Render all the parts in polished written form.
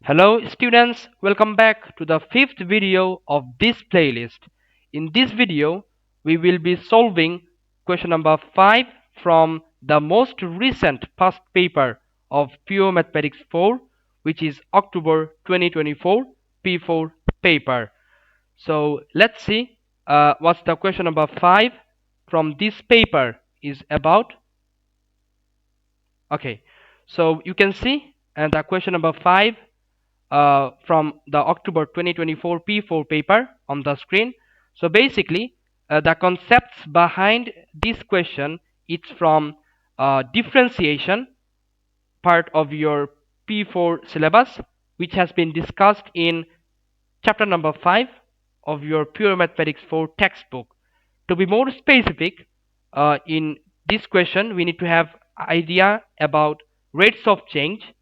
Hello students, welcome back to the fifth video of this playlist. In this video, we will be solving question number 5 from the most recent past paper of Pure Mathematics 4, which is October 2024 P4 paper. So let's see what's the question number 5 from this paper is about. Okay, so you can see and the question number 5 from the October 2024 P4 paper on the screen. So basically, the concepts behind this question, it's from differentiation part of your P4 syllabus, which has been discussed in chapter number 5 of your Pure Mathematics 4 textbook. To be more specific, in this question, we need to have idea about rates of change.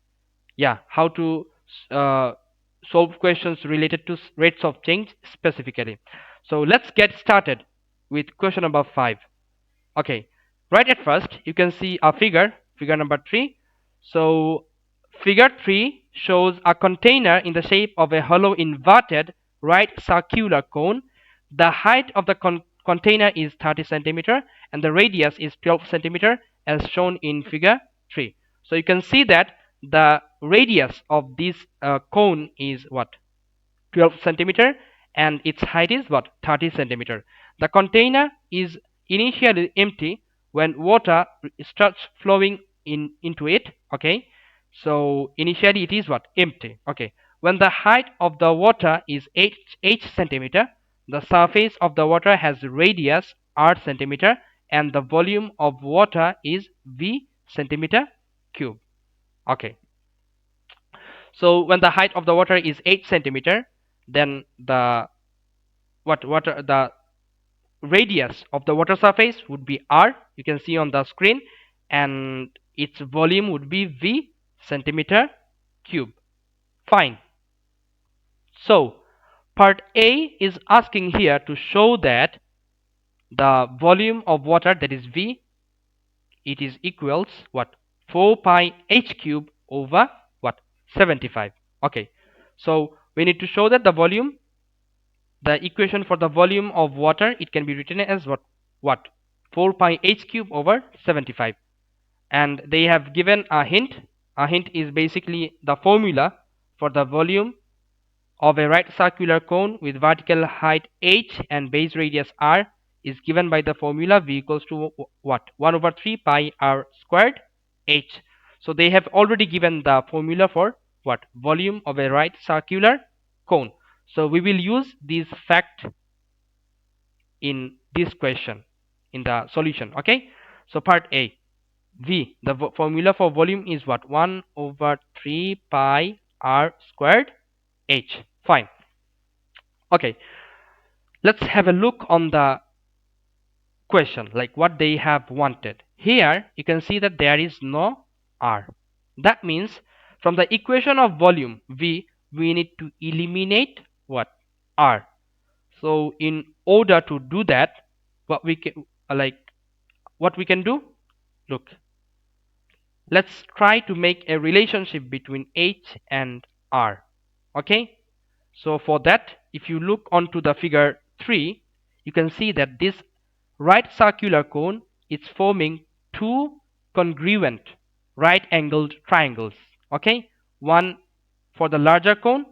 Yeah, how to solve questions related to rates of change specifically. So let's get started with question number 5. Okay, right at first you can see a figure number 3. So figure 3 shows a container in the shape of a hollow inverted right circular cone. The height of the container is 30 centimeter and the radius is 12 centimeter as shown in figure 3. So you can see that the radius of this cone is what, 12 centimeter, and its height is what, 30 centimeter. The container is initially empty when water starts flowing into it. Okay, so initially it is what, empty. Okay, when the height of the water is h centimeter, the surface of the water has radius r centimeter and the volume of water is v centimeter cube. Okay, so when the height of the water is 8 centimeter, then the the radius of the water surface would be r, you can see on the screen, and its volume would be v centimeter cube. Fine. So part A is asking here to show that the volume of water, that is v, it is equals what, 4 pi h cube over what, 75. Okay, so we need to show that the volume, the equation for the volume of water, it can be written as what 4 pi h cube over 75. And they have given a hint. A hint is basically the formula for the volume of a right circular cone with vertical height h and base radius r is given by the formula v equals to what, 1 over 3 pi r squared h. So they have already given the formula for what, volume of a right circular cone. So we will use this fact in this question in the solution. Okay, so part A, v, the formula for volume is what, 1 over 3 pi r squared h. Fine. Okay, let's have a look on the question, like what they have wanted. Here you can see that there is no r. That means from the equation of volume v, we need to eliminate what, r. So in order to do that, what we can do, look, let's try to make a relationship between h and r. Okay, so for that, if you look onto the figure 3, you can see that this right circular cone is forming two congruent right angled triangles. Okay, one for the larger cone,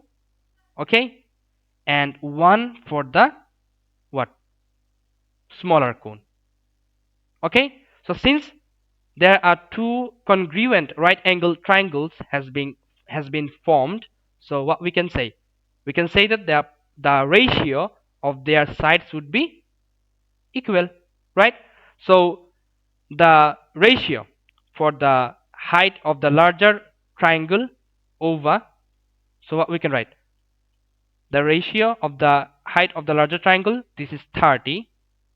okay, and one for the what, smaller cone. Okay, so since there are two congruent right angled triangles has been formed, so what we can say, that the ratio of their sides would be equal, right? So the ratio for the height of the larger triangle over, so what we can write, the ratio of the height of the larger triangle, this is 30,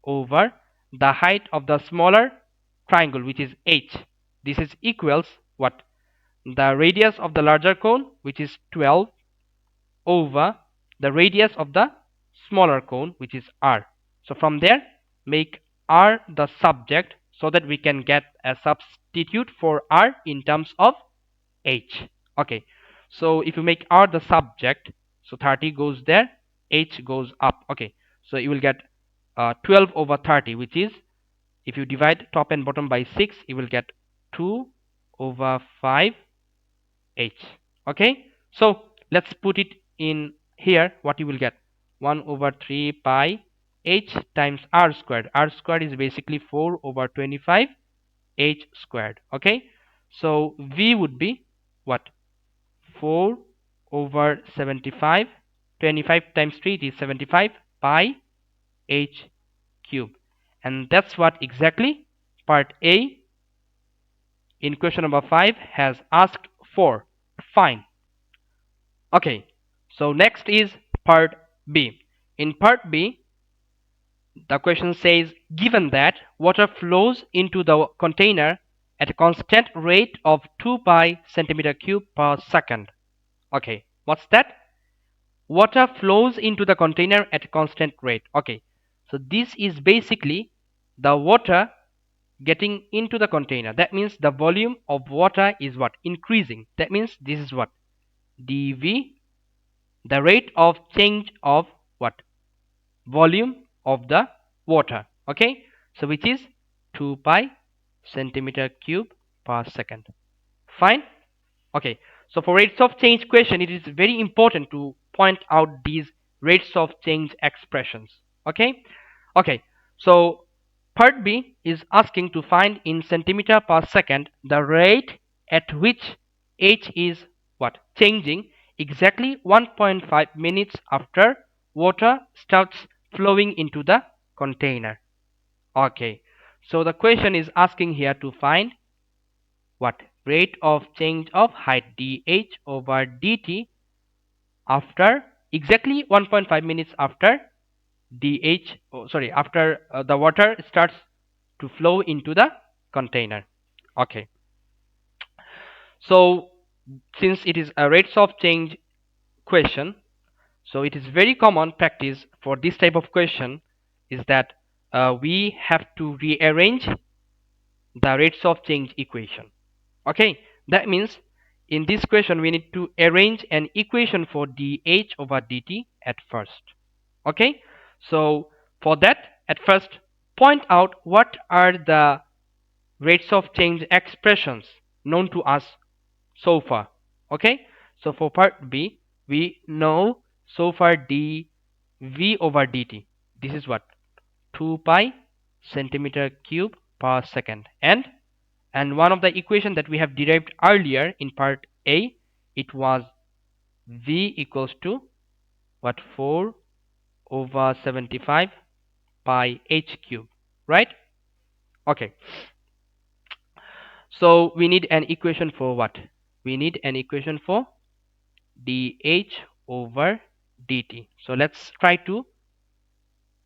over the height of the smaller triangle, which is h, this is equals what, the radius of the larger cone, which is 12, over the radius of the smaller cone, which is r. So from there, make r the subject so that we can get a substitute for r in terms of h. Okay, So if you make r the subject, so 30 goes there, h goes up. Okay, so you will get 12 over 30, which is, if you divide top and bottom by 6, you will get 2 over 5 h. Okay, so let's put it in here. What you will get, 1 over 3 pi h times r squared. R squared is basically 4 over 25 h squared. Okay, so v would be what, 4 over 75. 25 times 3 is 75 pi h cube. And that's what exactly part A in question number 5 has asked for. Fine. Okay, so next is part B. In part B, the question says, given that water flows into the container at a constant rate of 2 pi centimeter cube per second. Okay, what's that? Water flows into the container at a constant rate. Okay, so this is basically the water getting into the container. That means the volume of water is what, increasing. That means this is what, dV, the rate of change of what, volume of the water. Okay, so which is 2 pi centimeter cube per second. Fine. Okay, so for rates of change question, it is very important to point out these rates of change expressions. Okay, so part B is asking to find in centimeter per second the rate at which h is what, changing exactly 1.5 minutes after water starts flowing into the container. Okay, so the question is asking here to find what, rate of change of height dh over dt after exactly 1.5 minutes after after the water starts to flow into the container. Okay, so since it is a rates of change question, so it is very common practice for this type of question is that we have to rearrange the rates of change equation. Okay, that means in this question we need to arrange an equation for dh over dt at first. Okay, so for that, at first point out what are the rates of change expressions known to us so far. Okay, so for part B we know so far dv over dt, this is what, 2 pi centimeter cube per second, and one of the equation that we have derived earlier in part A, it was v equals to what, 4 over 75 pi h cube, right? Okay, so we need an equation for what, we need an equation for dh over dt. So let's try to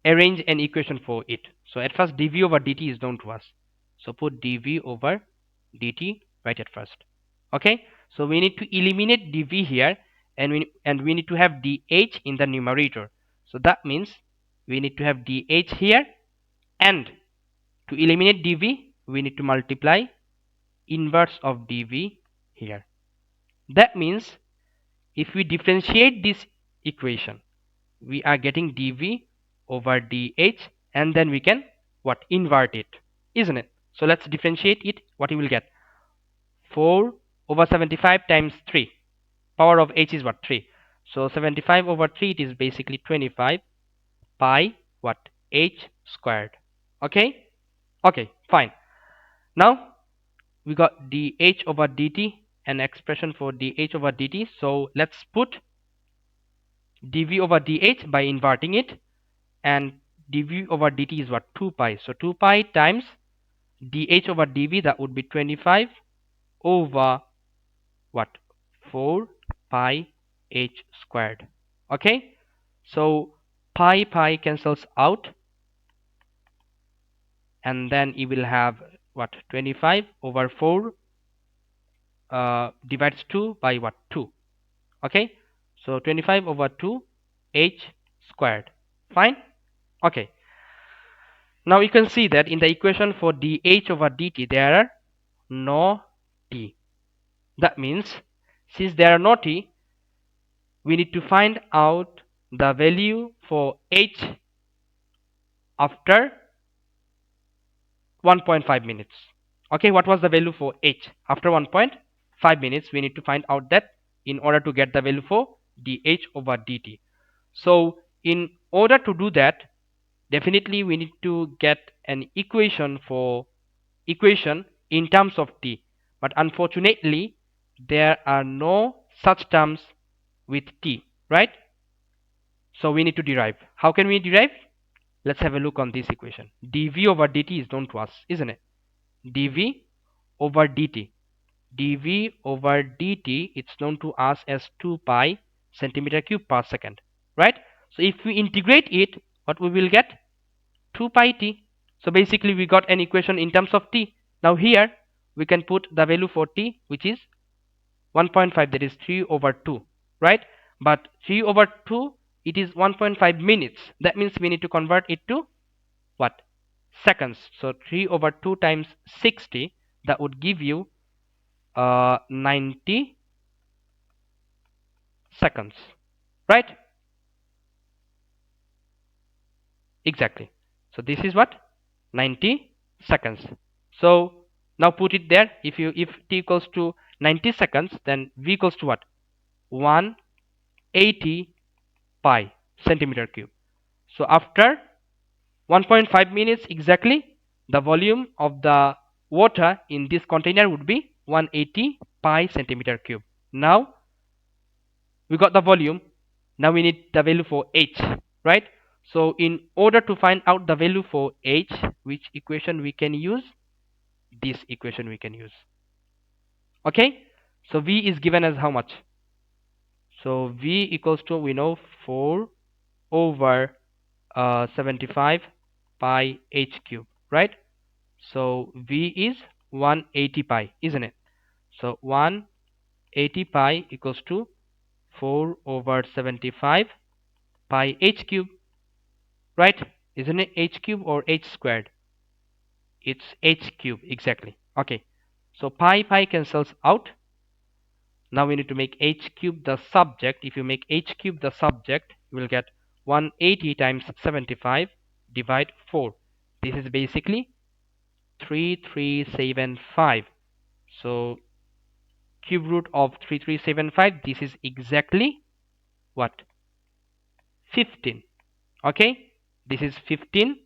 arrange an equation for it. So at first dv over dt is known to us, so put dv over dt right at first. Okay, so we need to eliminate dv here, and we need to have dh in the numerator. So that means we need to have dh here, and to eliminate dv we need to multiply inverse of dv here. That means if we differentiate this equation, we are getting dv over dh, and then we can what, invert it, isn't it? So let's differentiate it. What you will get, 4 over 75 times 3, power of h is what, 3, so 75 over 3, it is basically 25 pi what, h squared. Okay, fine. Now we got dh over dt, an expression for dh over dt. So let's put dv over dh by inverting it, and dv over dt is what, 2 pi, so 2 pi times dh over dv, that would be 25 over what, 4 pi h squared. Okay, so pi cancels out, and then you will have what, 25 over 4 divides 2 by what, 2. Okay, so 25 over 2 h squared. Fine. Okay, now you can see that in the equation for dh over dt there are no t. That means Since there are no t, we need to find out the value for h after 1.5 minutes. Okay, what was the value for h after 1.5 minutes? We need to find out that in order to get the value for dh over dt. So in order to do that, definitely we need to get an equation in terms of t, but unfortunately there are no such terms with t, right? So we need to derive. How can we derive? Let's have a look on this equation. dv over dt is known to us, isn't it? dv over dt. dv over dt, it's known to us as 2 pi centimeter cube per second, right? So if we integrate it, what we will get? 2 pi t. So basically we got an equation in terms of t. Now here we can put the value for t, which is 1.5, that is 3 over 2, right? But 3 over 2, it is 1.5 minutes. That means we need to convert it to what? Seconds. So 3 over 2 times 60, that would give you 90 seconds, right? Exactly. So this is what? 90 seconds. So now put it there. If t equals to 90 seconds, then v equals to what? 180 pi centimeter cube. So after 1.5 minutes exactly, the volume of the water in this container would be 180 pi centimeter cube. Now we got the volume. Now we need the value for h, right? So in order to find out the value for h, which equation we can use? This equation we can use. Okay, so v is given as how much? So v equals to, we know, 4 over 75 pi h cube, right? So v is 180 pi, isn't it? So 180 pi equals to 4 over 75 pi h cube, right? Isn't it h cube or h squared? It's h cube, exactly. Okay, so pi cancels out. Now we need to make h cube the subject. If you make h cube the subject, you will get 180 times 75 divide 4. This is basically 3375. So cube root of 3375, this is exactly what? 15. Okay, this is 15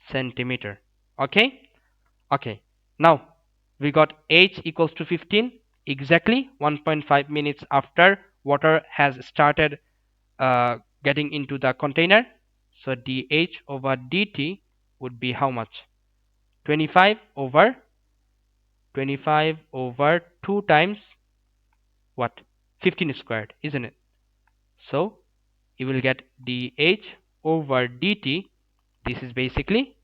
centimeter. Okay, now we got h equals to 15 exactly 1.5 minutes after water has started getting into the container. So dh over dt would be how much? 25 over 2 times what? 15 squared, isn't it? So you will get dh over dt. This is basically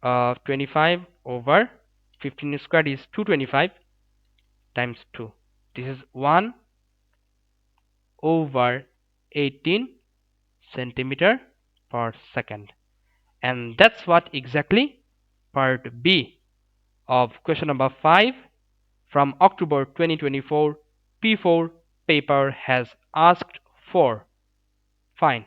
25 over 15 squared is 225 times 2. This is 1 over 18 centimeter per second. And that's what exactly part B of question number 5 from October 2024 P4 paper has asked for. Fine.